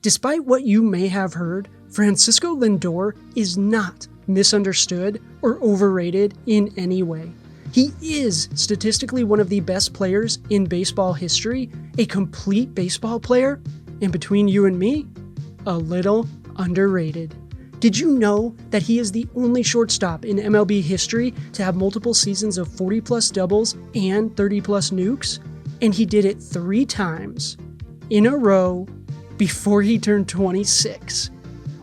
Despite what you may have heard, Francisco Lindor is not misunderstood or overrated in any way. He is statistically one of the best players in baseball history, a complete baseball player, and between you and me, a little underrated. Did you know that he is the only shortstop in MLB history to have multiple seasons of 40-plus doubles and 30-plus nukes? And he did it 3 times in a row before he turned 26.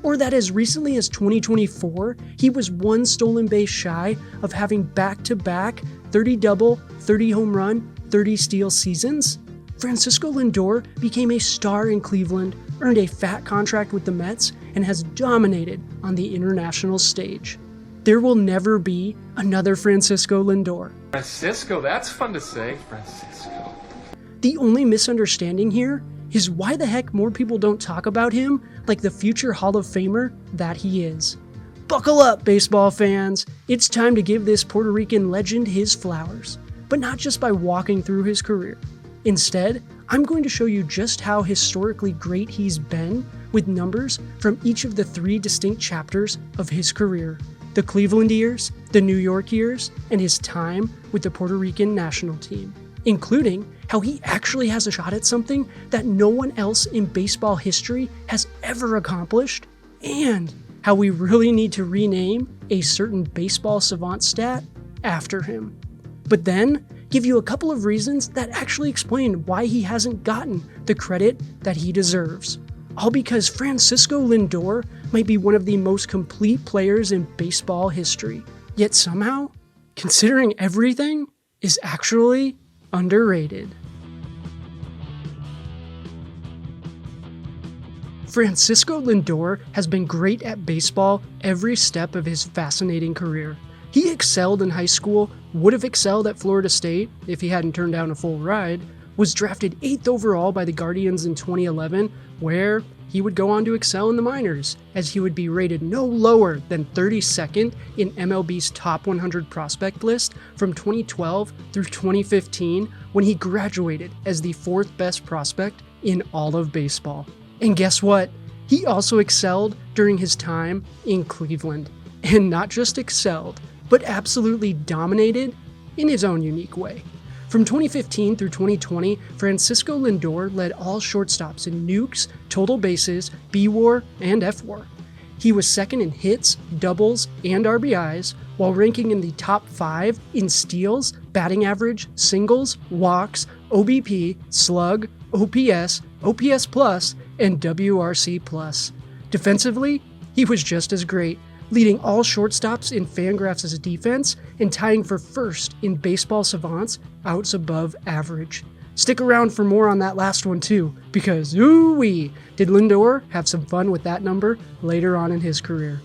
Or that as recently as 2024, he was 1 stolen base shy of having back-to-back 30-double, 30-home run, 30-steal seasons? Francisco Lindor became a star in Cleveland, earned a fat contract with the Mets, and has dominated on the international stage. There will never be another Francisco Lindor. Francisco, that's fun to say. Francisco. The only misunderstanding here is why the heck more people don't talk about him like the future Hall of Famer that he is. Buckle up, baseball fans. It's time to give this Puerto Rican legend his flowers, but not just by walking through his career. Instead, I'm going to show you just how historically great he's been with numbers from each of the 3 distinct chapters of his career: the Cleveland years, the New York years, and his time with the Puerto Rican National Team, including how he actually has a shot at something that no one else in baseball history has ever accomplished, and how we really need to rename a certain baseball savant stat after him. But then, give you a couple of reasons that actually explain why he hasn't gotten the credit that he deserves. All because Francisco Lindor might be one of the most complete players in baseball history, yet somehow, considering everything, is actually underrated. Francisco Lindor has been great at baseball every step of his fascinating career. He excelled in high school, would have excelled at Florida State if he hadn't turned down a full ride, was drafted 8th overall by the Guardians in 2011, where he would go on to excel in the minors, as he would be rated no lower than 32nd in MLB's top 100 prospect list from 2012 through 2015, when he graduated as the 4th best prospect in all of baseball. And guess what? He also excelled during his time in Cleveland. And not just excelled, but absolutely dominated in his own unique way. From 2015 through 2020, Francisco Lindor led all shortstops in nukes, total bases, B-WAR, and F-WAR. He was second in hits, doubles, and RBIs, while ranking in the top 5 in steals, batting average, singles, walks, OBP, slug, OPS, OPS+, and WRC+. Defensively, he was just as great, leading all shortstops in Fangraphs' defense and tying for first in Baseball Savant's outs above average. Stick around for more on that last one too, because ooh-wee, did Lindor have some fun with that number later on in his career.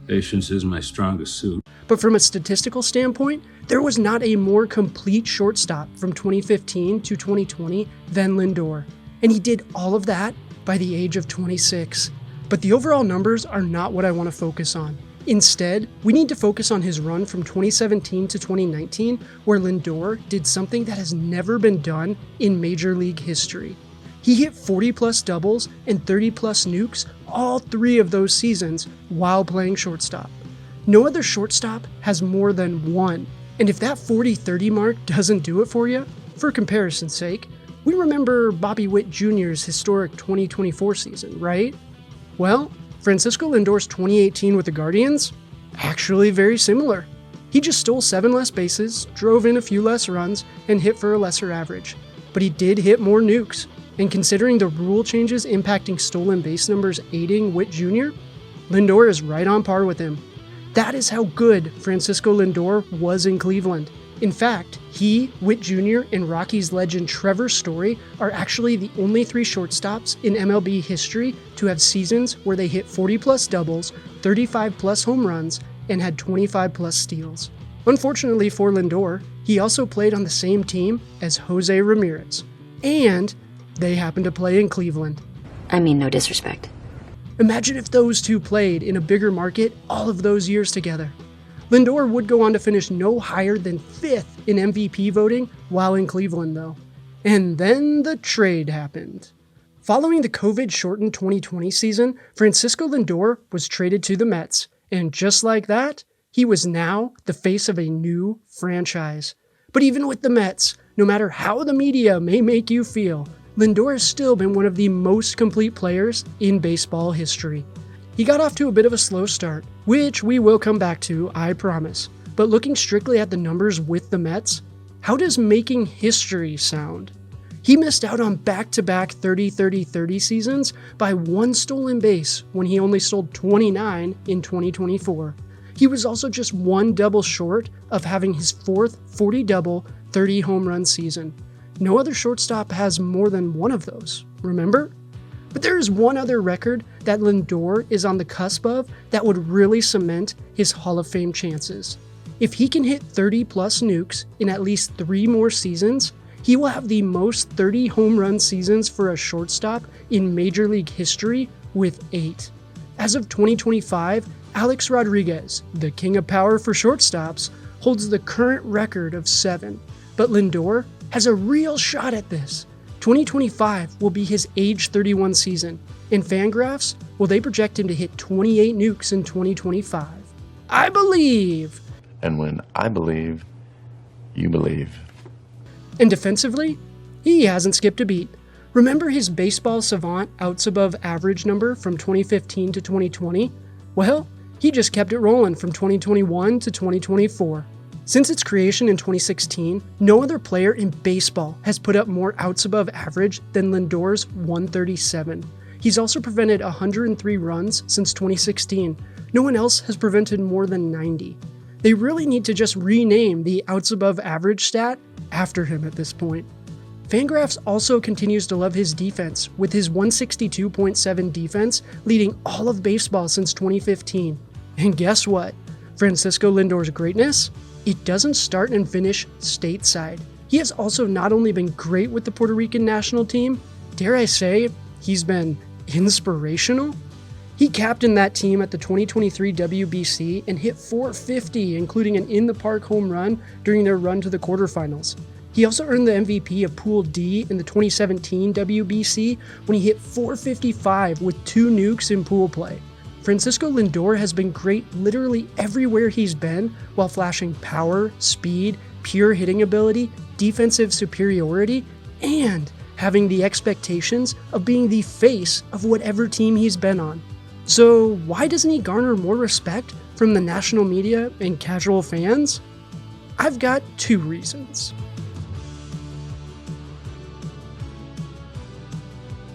Patience is my strongest suit. But from a statistical standpoint, there was not a more complete shortstop from 2015 to 2020 than Lindor, and he did all of that by the age of 26. But the overall numbers are not what I want to focus on. Instead, we need to focus on his run from 2017 to 2019, where Lindor did something that has never been done in Major League history. He hit 40-plus doubles and 30-plus nukes all 3 of those seasons while playing shortstop. No other shortstop has more than 1, and if that 40-30 mark doesn't do it for you, for comparison's sake, we remember Bobby Witt Jr.'s historic 2024 season, right? Well, Francisco Lindor's 2018 with the Guardians? Actually very similar. He just stole 7 less bases, drove in a few less runs, and hit for a lesser average. But he did hit more nukes, and considering the rule changes impacting stolen base numbers aiding Witt Jr., Lindor is right on par with him. That is how good Francisco Lindor was in Cleveland. In fact, he, Witt Jr., and Rockies legend Trevor Story are actually the only 3 shortstops in MLB history to have seasons where they hit 40-plus doubles, 35-plus home runs, and had 25-plus steals. Unfortunately for Lindor, he also played on the same team as Jose Ramirez, and they happened to play in Cleveland. I mean, no disrespect. Imagine if those 2 played in a bigger market all of those years together. Lindor would go on to finish no higher than 5th in MVP voting while in Cleveland, though. And then the trade happened. Following the COVID-shortened 2020 season, Francisco Lindor was traded to the Mets, and just like that, he was now the face of a new franchise. But even with the Mets, no matter how the media may make you feel, Lindor has still been one of the most complete players in baseball history. He got off to a bit of a slow start, which we will come back to, I promise. But looking strictly at the numbers with the Mets, how does making history sound? He missed out on back-to-back 30-30-30 seasons by one stolen base when he only stole 29 in 2024. He was also just one double short of having his fourth 40-double, 30 home run season. No other shortstop has more than one of those, remember? But there is one other record that Lindor is on the cusp of that would really cement his Hall of Fame chances. If he can hit 30-plus nukes in at least 3 more seasons, he will have the most 30 home run seasons for a shortstop in Major League history with 8. As of 2025, Alex Rodriguez, the king of power for shortstops, holds the current record of 7. But Lindor has a real shot at this. 2025 will be his age 31 season, and Fangraphs, well, they project him to hit 28 nukes in 2025. I believe! And when I believe, you believe. And defensively, he hasn't skipped a beat. Remember his baseball savant outs above average number from 2015 to 2020? Well, he just kept it rolling from 2021 to 2024. Since its creation in 2016, no other player in baseball has put up more outs above average than Lindor's 137. He's also prevented 103 runs since 2016. No one else has prevented more than 90. They really need to just rename the outs above average stat after him at this point. Fangraphs also continues to love his defense, with his 162.7 defense leading all of baseball since 2015. And guess what? Francisco Lindor's greatness? It doesn't start and finish stateside. He has also not only been great with the Puerto Rican national team, dare I say, he's been inspirational? He captained that team at the 2023 WBC and hit .450, including an in-the-park home run during their run to the quarterfinals. He also earned the MVP of Pool D in the 2017 WBC when he hit .455 with 2 nukes in pool play. Francisco Lindor has been great literally everywhere he's been while flashing power, speed, pure hitting ability, defensive superiority, and having the expectations of being the face of whatever team he's been on. So why doesn't he garner more respect from the national media and casual fans? I've got 2 reasons.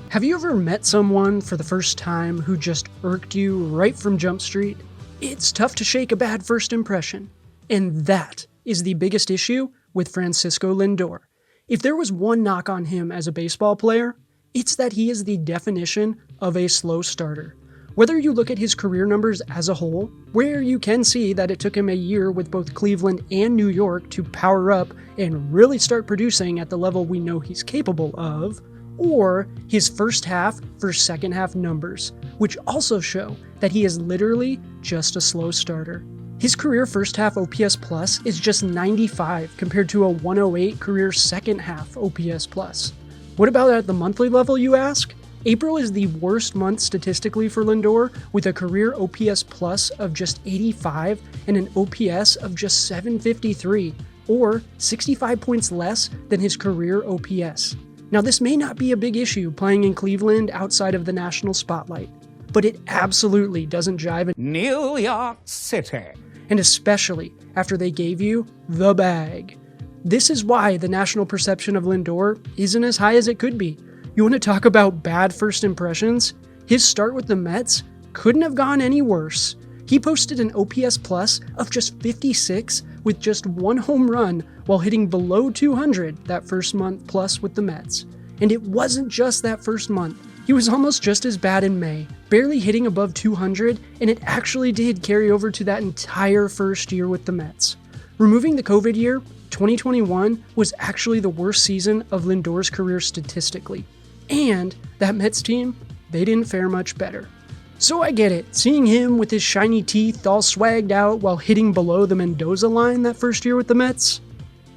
Have you ever met someone for the first time who just irked you right from Jump Street? It's tough to shake a bad first impression. And that is the biggest issue with Francisco Lindor. If there was one knock on him as a baseball player, it's that he is the definition of a slow starter. Whether you look at his career numbers as a whole, where you can see that it took him a year with both Cleveland and New York to power up and really start producing at the level we know he's capable of, or his first half versus second half numbers, which also show that he is literally just a slow starter. His career first half OPS plus is just 95 compared to a 108 career second half OPS plus. What about at the monthly level, you ask? April is the worst month statistically for Lindor, with a career OPS plus of just 85 and an OPS of just 753, or 65 points less than his career OPS. Now, this may not be a big issue playing in Cleveland outside of the national spotlight, but it absolutely doesn't jive in New York City. And especially after they gave you the bag. This is why the national perception of Lindor isn't as high as it could be. You want to talk about bad first impressions? His start with the Mets couldn't have gone any worse. He posted an OPS plus of just 56 with just 1 home run while hitting below 200 that first month plus with the Mets. And it wasn't just that first month. He was almost just as bad in May, barely hitting above 200, and it actually did carry over to that entire first year with the Mets. Removing the COVID year, 2021 was actually the worst season of Lindor's career statistically. And that Mets team, they didn't fare much better. So I get it, seeing him with his shiny teeth all swagged out while hitting below the Mendoza line that first year with the Mets,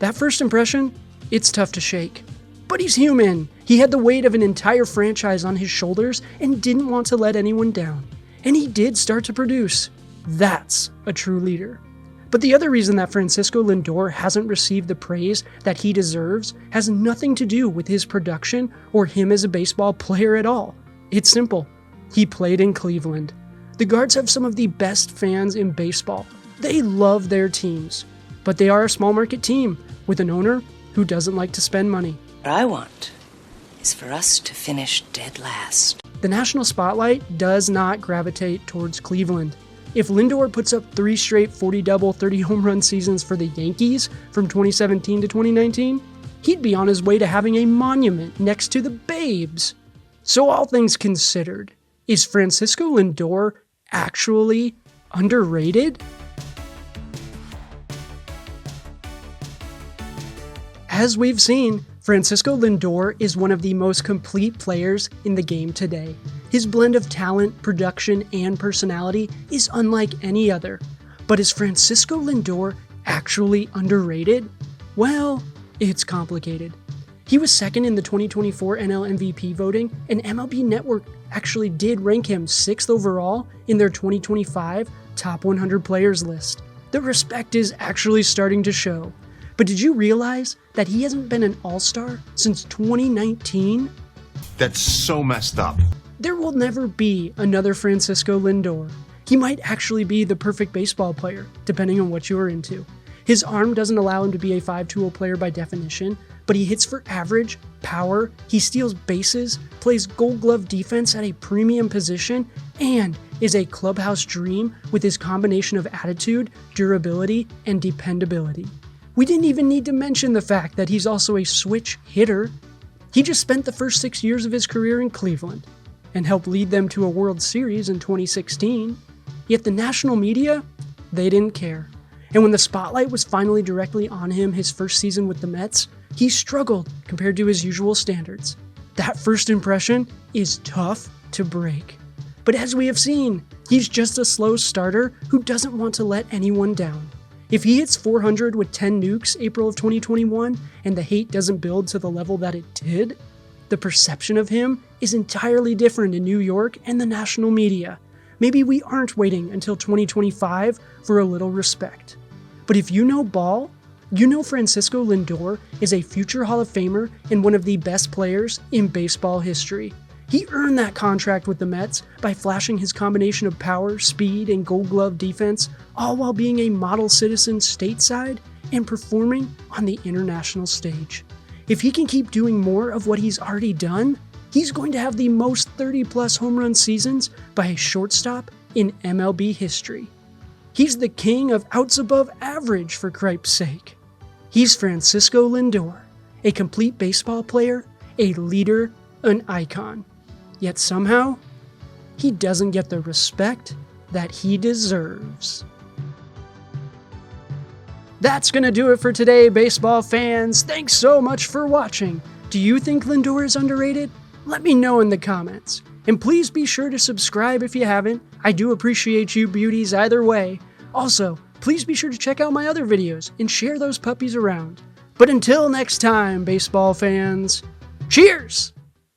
that first impression, it's tough to shake. But he's human. He had the weight of an entire franchise on his shoulders and didn't want to let anyone down. And he did start to produce. That's a true leader. But the other reason that Francisco Lindor hasn't received the praise that he deserves has nothing to do with his production or him as a baseball player at all. It's simple. He played in Cleveland. The Guards have some of the best fans in baseball. They love their teams. But they are a small market team with an owner who doesn't like to spend money. What I want is for us to finish dead last. The national spotlight does not gravitate towards Cleveland. If Lindor puts up 3 straight 40-double, 30-home-run seasons for the Yankees from 2017 to 2019, he'd be on his way to having a monument next to the Babes. So all things considered, is Francisco Lindor actually underrated? As we've seen, Francisco Lindor is one of the most complete players in the game today. His blend of talent, production, and personality is unlike any other. But is Francisco Lindor actually underrated? Well, it's complicated. He was second in the 2024 NL MVP voting, and MLB Network actually did rank him 6th overall in their 2025 Top 100 Players list. The respect is actually starting to show. But did you realize that he hasn't been an All-Star since 2019? That's so messed up. There will never be another Francisco Lindor. He might actually be the perfect baseball player, depending on what you are into. His arm doesn't allow him to be a 5-tool player by definition, but he hits for average, power, he steals bases, plays Gold Glove defense at a premium position, and is a clubhouse dream with his combination of attitude, durability, and dependability. We didn't even need to mention the fact that he's also a switch hitter. He just spent the first 6 years of his career in Cleveland and helped lead them to a World Series in 2016. Yet the national media, they didn't care. And when the spotlight was finally directly on him his first season with the Mets, he struggled compared to his usual standards. That first impression is tough to break. But as we have seen, he's just a slow starter who doesn't want to let anyone down. If he hits 400 with 10 nukes April of 2021 and the hate doesn't build to the level that it did, the perception of him is entirely different in New York and the national media. Maybe we aren't waiting until 2025 for a little respect. But if you know ball, you know Francisco Lindor is a future Hall of Famer and one of the best players in baseball history. He earned that contract with the Mets by flashing his combination of power, speed, and Gold Glove defense, all while being a model citizen stateside and performing on the international stage. If he can keep doing more of what he's already done, he's going to have the most 30-plus home run seasons by a shortstop in MLB history. He's the king of outs above average, for cripe's sake. He's Francisco Lindor, a complete baseball player, a leader, an icon. Yet somehow, he doesn't get the respect that he deserves. That's gonna do it for today, baseball fans. Thanks so much for watching. Do you think Lindor is underrated? Let me know in the comments. And please be sure to subscribe if you haven't. I do appreciate you beauties either way. Also, please be sure to check out my other videos and share those puppies around. But until next time, baseball fans, cheers!